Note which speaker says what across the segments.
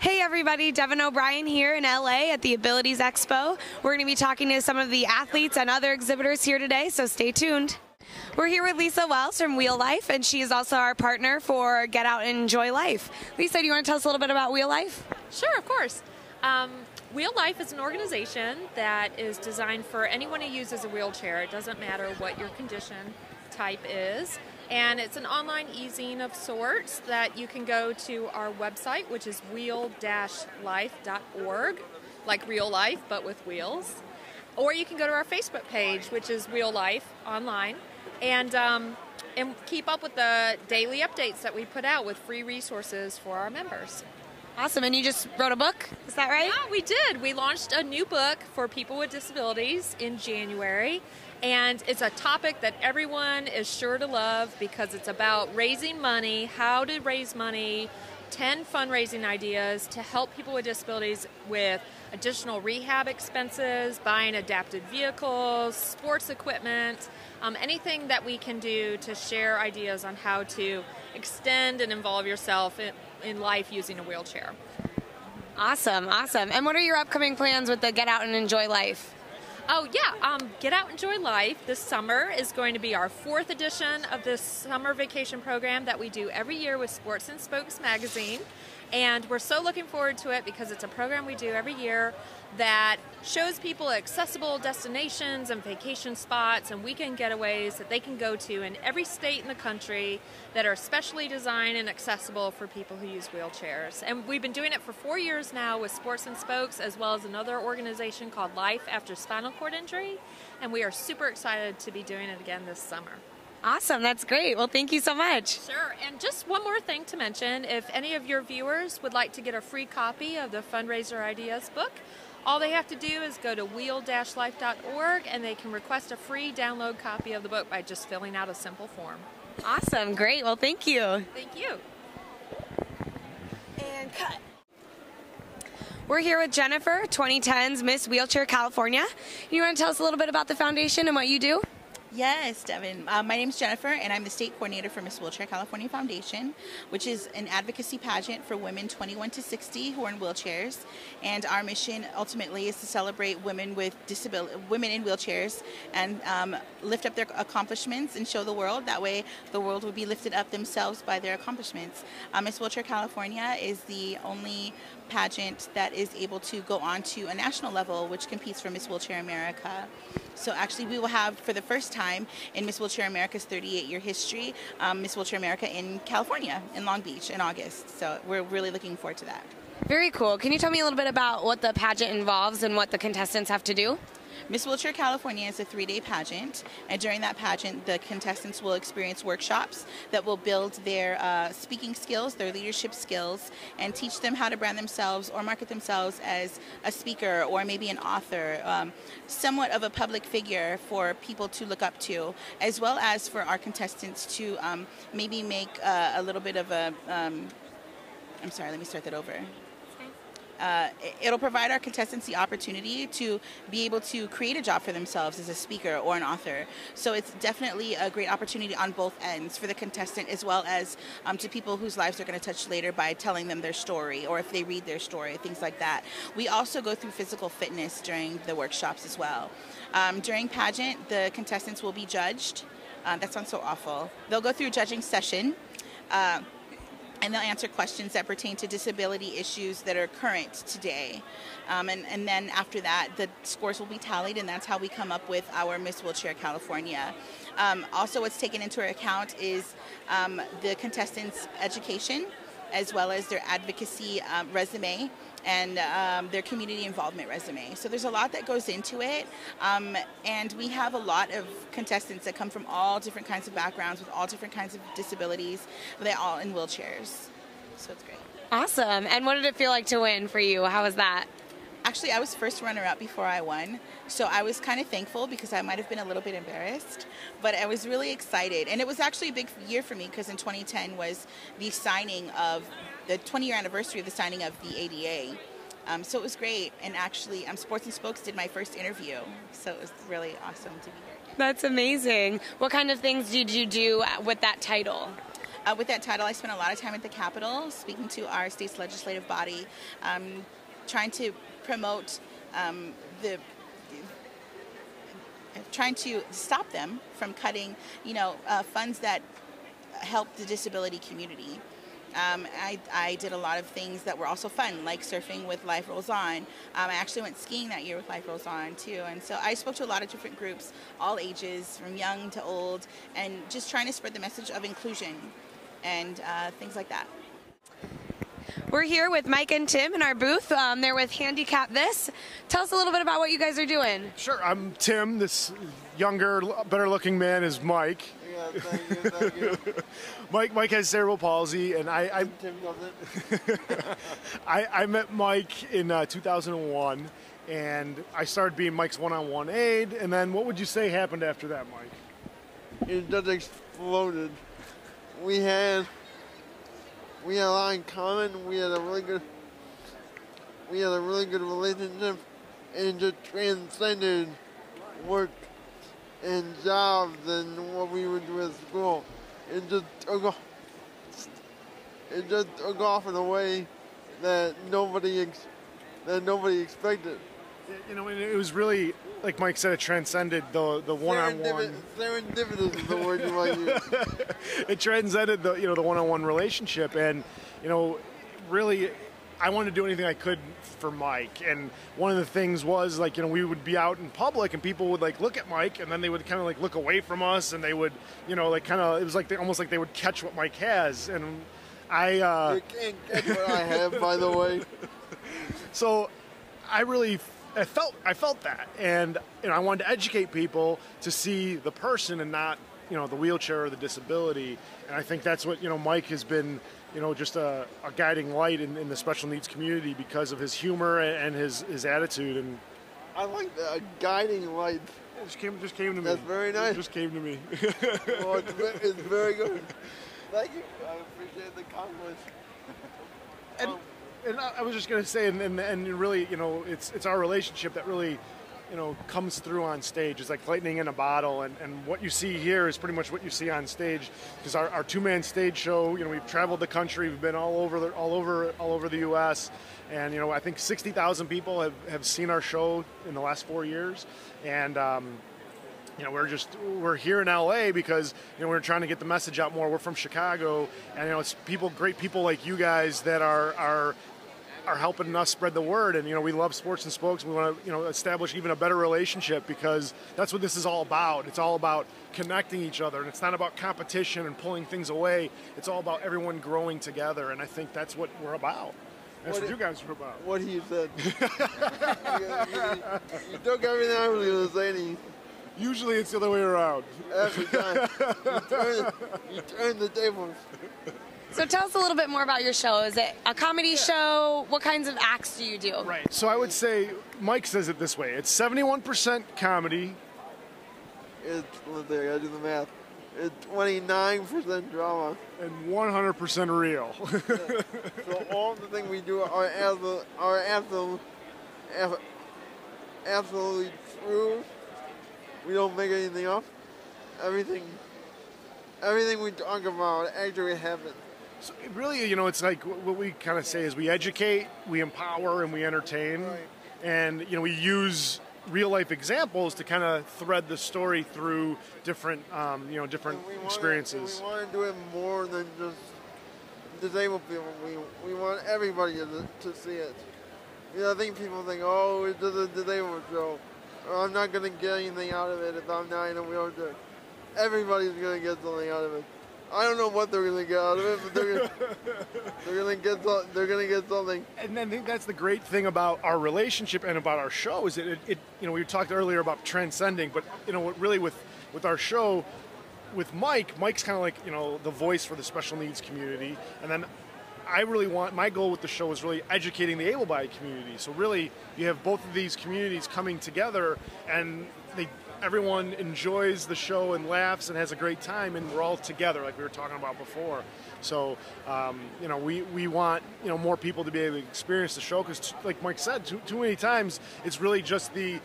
Speaker 1: Hey everybody, Devin O'Brien here in LA at the Abilities Expo. We're going to be talking to some of the athletes and other exhibitors here today, so stay tuned. We're here with Lisa Wells from Wheel Life, and she is also our partner for Get Out and Enjoy Life. Lisa, do you want to tell us a little bit about Wheel Life?
Speaker 2: Sure, of course. Wheel Life is an organization that is designed for anyone who uses a wheelchair. It doesn't matter what your condition type is. And it's an online e-zine of sorts that you can go to our website, which is wheel-life.org, like real life, but with wheels. Or you can go to our Facebook page, which is Wheel Life online, and keep up with the daily updates that we put out with free resources for our members.
Speaker 1: Awesome, and you just wrote a book, is that right?
Speaker 2: Yeah, we did. We launched a new book for people with disabilities in January. And it's a topic that everyone is sure to love because it's about raising money, how to raise money, 10 fundraising ideas to help people with disabilities with additional rehab expenses, buying adapted vehicles, sports equipment, anything that we can do to share ideas on how to extend and involve yourself in life using a wheelchair.
Speaker 1: Awesome, awesome. And what are your upcoming plans with the Get Out and Enjoy Life?
Speaker 2: Oh yeah, Get Out, Enjoy Life this summer is going to be our 4th edition of this summer vacation program that we do every year with Sports and Spokes magazine. And we're so looking forward to it because it's a program we do every year that shows people accessible destinations and vacation spots and weekend getaways that they can go to in every state in the country that are specially designed and accessible for people who use wheelchairs. And we've been doing it for 4 years now with Sports and Spokes, as well as another organization called Life After Spinal Cord Injury. And we are super excited to be doing it again this summer.
Speaker 1: Awesome, that's great. Well, thank you so much.
Speaker 2: Sure, and just one more thing to mention. If any of your viewers would like to get a free copy of the Fundraiser Ideas book, all they have to do is go to wheel-life.org and they can request a free download copy of the book by just filling out a simple form.
Speaker 1: Awesome, great. Well, thank you.
Speaker 2: Thank you.
Speaker 1: And cut. We're here with Jennifer, 2010's Miss Wheelchair California. You want to tell us a little bit about the foundation and what you do?
Speaker 3: Yes, Devin. My name is Jennifer, and I'm the state coordinator for Miss Wheelchair California Foundation, which is an advocacy pageant for women 21 to 60 who are in wheelchairs. And our mission ultimately is to celebrate women with women in wheelchairs, and lift up their accomplishments and show the world. That way, the world will be lifted up themselves by their accomplishments. Miss Wheelchair California is the only pageant that is able to go on to a national level, which competes for Miss Wheelchair America. So actually we will have, for the first time in Miss Wheelchair America's 38-year history, Miss Wheelchair America in California, in Long Beach, in August. So we're really looking forward to that.
Speaker 1: Very cool. Can you tell me a little bit about what the pageant involves and what the contestants have to do?
Speaker 3: Miss Wheelchair California is a 3-day pageant, and during that pageant, the contestants will experience workshops that will build their speaking skills, their leadership skills, and teach them how to brand themselves or market themselves as a speaker or maybe an author, somewhat of a public figure for people to look up to, as well as for our contestants to maybe make a little bit of a, I'm sorry, let me start that over. It'll provide our contestants the opportunity to be able to create a job for themselves as a speaker or an author. So it's definitely a great opportunity on both ends for the contestant as well as to people whose lives they're going to touch later by telling them their story, or if they read their story, things like that. We also go through physical fitness during the workshops as well. During pageant, the contestants will be judged. That sounds so awful. They'll go through a judging session. And they'll answer questions that pertain to disability issues that are current today. And then after that, the scores will be tallied, and that's how we come up with our Miss Wheelchair California. Also, what's taken into account is the contestants' education, as well as their advocacy resume and their community involvement resume. So there's a lot that goes into it, and we have a lot of contestants that come from all different kinds of backgrounds with all different kinds of disabilities. They're all in wheelchairs, so it's great.
Speaker 1: Awesome. And what did it feel like to win for you? How was that?
Speaker 3: Actually, I was first runner-up before I won, so I was kind of thankful because I might have been a little bit embarrassed, but I was really excited. And it was actually a big year for me because in 2010 was the signing of the 20-year anniversary of the signing of the ADA. So it was great, and actually Sports and Spokes did my first interview, so it was really awesome to be here again.
Speaker 1: That's amazing. What kind of things did you do with that title?
Speaker 3: With that title, I spent a lot of time at the Capitol speaking to our state's legislative body, trying to promote trying to stop them from cutting, funds that help the disability community. I did a lot of things that were also fun, like surfing with Life Rolls On. I actually went skiing that year with Life Rolls On, too. And so I spoke to a lot of different groups, all ages, from young to old, and just trying to spread the message of inclusion and things like that.
Speaker 1: We're here with Mike and Tim in our booth. They're with Handicap This. Tell us a little bit about what you guys are doing.
Speaker 4: Sure, I'm Tim. This younger, better-looking man is Mike.
Speaker 5: Yeah, thank you.
Speaker 4: Mike has cerebral palsy, and
Speaker 5: Tim doesn't.
Speaker 4: I met Mike in 2001, and I started being Mike's one-on-one aide. And then, what would you say happened after that, Mike?
Speaker 5: It just exploded. We had a lot in common. We had a really good relationship, and it just transcended work and jobs and what we would do at school. It just took off in a way that nobody expected.
Speaker 4: It was really, like Mike said, it transcended the one-on-one.
Speaker 5: Serendipitous is the word you might use.
Speaker 4: It transcended the one-on-one relationship, and really, I wanted to do anything I could for Mike. And one of the things was we would be out in public, and people would look at Mike, and then they would kind of look away from us, and they would it was almost like they would catch what Mike has, and
Speaker 5: you can't catch what I have, by the way.
Speaker 4: So I felt that, and I wanted to educate people to see the person and not the wheelchair or the disability. And I think that's what Mike has been just a guiding light in the special needs community because of his humor and his attitude. And
Speaker 5: I like that, a guiding light.
Speaker 4: It just came to me.
Speaker 5: That's very nice.
Speaker 4: It just came to me.
Speaker 5: Well, it's very good. Thank you. I appreciate the compliment.
Speaker 4: And I was just going to say, and really, it's our relationship that really, comes through on stage. It's like lightning in a bottle, and what you see here is pretty much what you see on stage. Because our two-man stage show, we've traveled the country, we've been all over the U.S., and I think 60,000 people have seen our show in the last 4 years, and we're here in LA because we're trying to get the message out more. We're from Chicago, and it's great people like you guys that are helping us spread the word. And we love Sports and Spokes. We want to establish even a better relationship because that's what this is all about. It's all about connecting each other, and it's not about competition and pulling things away. It's all about everyone growing together, and I think that's what we're about. That's what you guys are about.
Speaker 5: What he said. You took everything I was going to say to you.
Speaker 4: Usually it's the other way around.
Speaker 5: Every time. You turn the tables.
Speaker 1: So tell us a little bit more about your show. Is it a comedy show? What kinds of acts do you do?
Speaker 4: Right. So I would say, Mike says it this way. It's 71% comedy.
Speaker 5: Let's see, I gotta do the math. It's 29% drama.
Speaker 4: And 100% real.
Speaker 5: So all the things we do are absolutely true. We don't make anything up. Everything we talk about actually happens.
Speaker 4: So really, it's like what we kind of say is we educate, we empower, and we entertain.
Speaker 5: Right.
Speaker 4: And, we use real-life examples to kind of thread the story through different, different experiences.
Speaker 5: We want to do it more than just disabled people. We want everybody to see it. I think people think, oh, it's just a disabled show. Or I'm not going to get anything out of it if I'm not in a wheelchair. Everybody's going to get something out of it. I don't know what they're going to get out of it, but they're going to get something.
Speaker 4: And I think that's the great thing about our relationship and about our show is that we talked earlier about transcending, but really with our show, with Mike's kind of like the voice for the special needs community, and then my goal with the show is really educating the able-bodied community. So really, you have both of these communities coming together, and everyone enjoys the show and laughs and has a great time, and we're all together like we were talking about before. So, we want, more people to be able to experience the show because, like Mike said, too many times it's really just the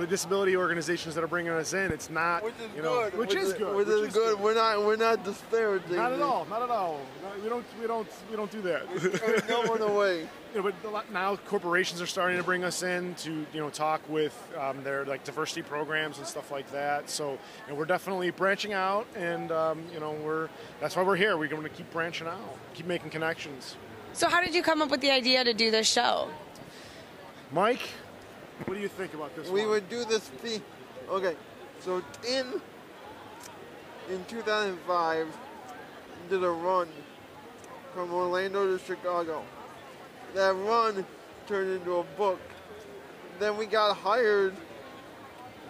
Speaker 4: disability organizations that are bringing us in. It's not,
Speaker 5: Which is good.
Speaker 4: Which is good.
Speaker 5: We're not disparaging.
Speaker 4: Not at all. Not at all. No, we don't do that.
Speaker 5: Turn no one away.
Speaker 4: But now corporations are starting to bring us in to talk with their like diversity programs and stuff like that. So we're definitely branching out, and that's why we're here. We're going to keep branching out, keep making connections.
Speaker 1: So how did you come up with the idea to do this show?
Speaker 4: Mike, what do you think about this?
Speaker 5: We would do this fee. Okay, so in 2005, did a run from Orlando to Chicago. That run turned into a book. Then we got hired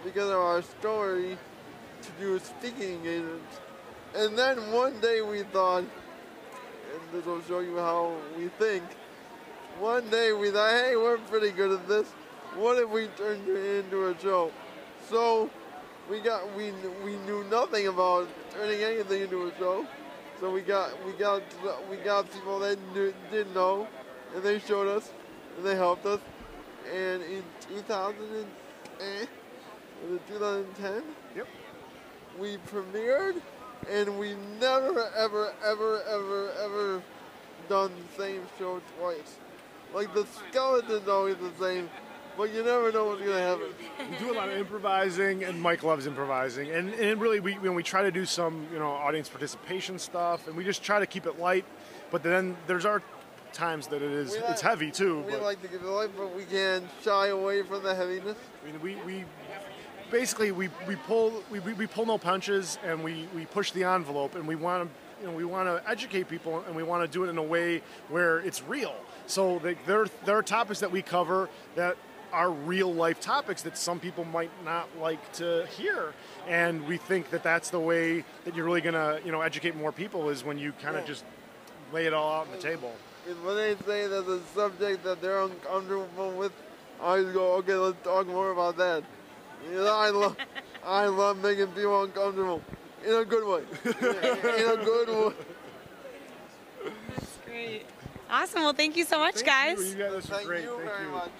Speaker 5: because of our story to do speaking engagements. And then one day we thought, and this will show you how we think, one day we thought, hey, we're pretty good at this. What if we turned it into a show? So we knew nothing about turning anything into a show. So we got people that didn't know, and they showed us, and they helped us. And in 2010?
Speaker 4: Yep.
Speaker 5: We premiered, and we never, ever done the same show twice. Like, the skeleton's always the same, but you never know what's going to happen.
Speaker 4: We do a lot of improvising, and Mike loves improvising. And really, we try to do some, audience participation stuff, and we just try to keep it light. But then there's our times that it's heavy, too.
Speaker 5: We like to keep it light, but we can't shy away from the heaviness.
Speaker 4: I mean, we basically we pull no punches, and we push the envelope, and we want to educate people, and we want to do it in a way where it's real. So there are topics that we cover that are real life topics that some people might not like to hear, and we think that that's the way that you're really gonna educate more people is when you kind of just lay it all out on the table.
Speaker 5: When they say there's a subject that they're uncomfortable with, I just go, okay, let's talk more about that. I love making people uncomfortable in a good way. In a good way.
Speaker 1: That's great. Awesome. Well, thank you so much, guys.
Speaker 4: You guys are great.
Speaker 5: Thank you very much.